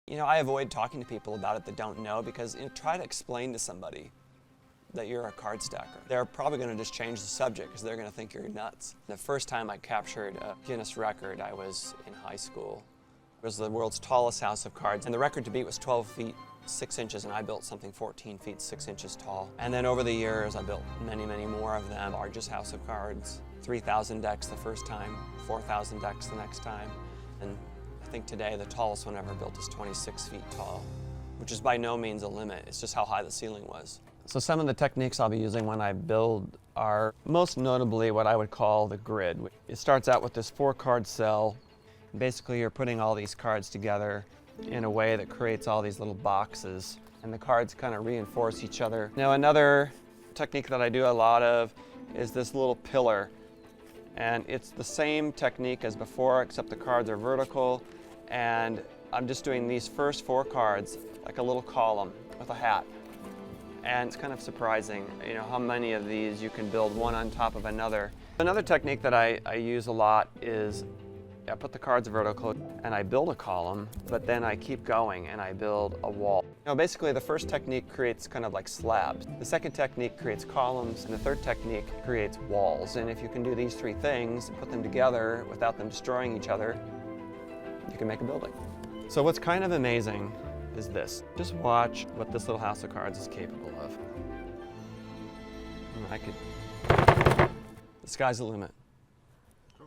You know, I avoid talking to people about it that don't know because try to explain to somebody that you're a card stacker. They're probably going to just change the subject because they're going to think you're nuts. The first time I captured a Guinness record, I was in high school. It was the world's tallest house of cards, and the record to beat was 12 feet 6 inches, and I built something 14 feet 6 inches tall. And then over the years, I built many, many more of them. Largest house of cards, 3,000 decks the first time, 4,000 decks the next time. And I think today the tallest one ever built is 26 feet tall, which is by no means a limit. It's just how high the ceiling was. So some of the techniques I'll be using when I build are most notably what I would call the grid. It starts out with this 4-card cell. Basically, you're putting all these cards together in a way that creates all these little boxes, and the cards kind of reinforce each other. Now, another technique that I do a lot of is this little pillar, and it's the same technique as before, except the cards are vertical, and I'm just doing these first 4 cards like a little column with a hat. And it's kind of surprising, you know, how many of these you can build one on top of another. Another technique that I use a lot is I put the cards vertical and I build a column, but then I keep going and I build a wall. You know, basically the first technique creates kind of like slabs. The second technique creates columns, and the third technique creates walls. And if you can do these 3 things, put them together without them destroying each other, you can make a building. So what's kind of amazing is this. Just watch what this little house of cards is capable of. The sky's the limit.